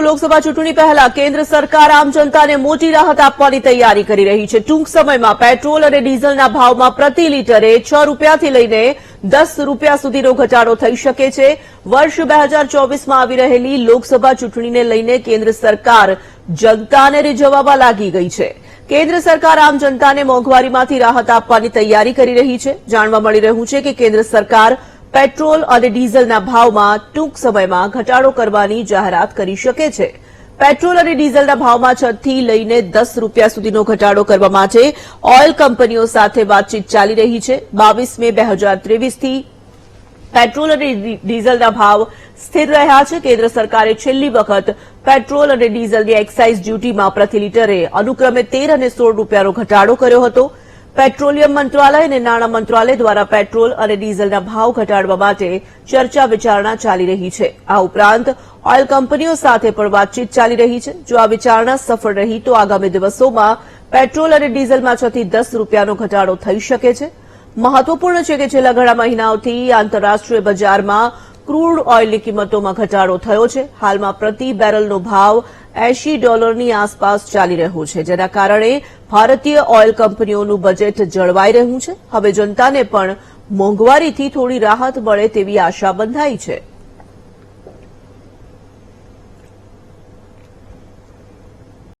લોકસભા ચૂંટણી પહેલા કેન્દ્ર સરકાર આમ જનતાને મોટી રાહત આપવાની તૈયારી કરી રહી છે। ટૂંક સમયમાં પેટ્રોલ અને ડીઝલના ભાવમાં પ્રતિ લીટરે 6 રૂપિયાથી લઈને 10 રૂપિયા સુધીનો ઘટાડો થઈ શકે છે। વર્ષ 2024માં આવી રહેલી લોકસભા ચૂંટણીને લઈને કેન્દ્ર સરકાર જનતાને રીઝવવા લાગી ગઈ છે। કેન્દ્ર સરકાર આમ જનતાને મોંઘવારીમાંથી રાહત આપવાની તૈયારી કરી રહી છે। જાણવા મળી રહ્યું છે કે કેન્દ્ર સરકાર પેટ્રોલ અને ડીઝલના ભાવમાં ટૂંક સમયમાં ઘટાડો કરવાની જાહેરાત કરી શકે છે। પેટ્રોલ અને ડીઝલના ભાવમાં 6 થી લઈને 10 રૂપિયા સુધીનો ઘટાડો કરવા માટે ઓઇલ કંપનીઓ સાથે વાતચીત ચાલી રહી છે। 22 મે 2023થી પેટ્રોલ અને ડીઝલના ભાવ સ્થિર રહ્યા છે। કેન્દ્ર સરકારે છેલ્લી વખત પેટ્રોલ અને ડીઝલની એક્સાઇઝ ડ્યુટીમાં પ્રતિ લીટરે અનુક્રમે 13 અને 16 રૂપિયાનો ઘટાડો કર્યો હતો। પેટ્રોલિયમ મંત્રાલય અને નાણાં મંત્રાલય દ્વારા પેટ્રોલ અને ડીઝલના ભાવ ઘટાડવા માટે ચર્ચા વિચારણા ચાલી રહી છે। આ ઉપરાંત ઓઇલ કંપનીઓ સાથે પણ વાતચીત ચાલી રહી છે। જો આ વિચારણા સફળ રહી તો આગામી દિવસોમાં પેટ્રોલ અને ડીઝલમાં 6 થી 10 રૂપિયાનો ઘટાડો થઈ શકે છે। મહત્વપૂર્ણ છે કે છેલ્લા ઘણા મહિનાઓથી આંતરરાષ્ટ્રીય બજારમાં ક્રૂડ ઓઇલની કિંમતોમાં ઘટાડો થયો છે। હાલમાં પ્રતિ બેરલનો ભાવ $80ની આસપાસ ચાલી રહ્યો છે, જેના કારણે ભારતીય ઓઇલ કંપનીઓનું બજેટ જળવાઈ રહ્યું છે। હવે જનતાને પણ મોંઘવારીથી થોડી રાહત મળે તેવી આશા બંધાઈ છે।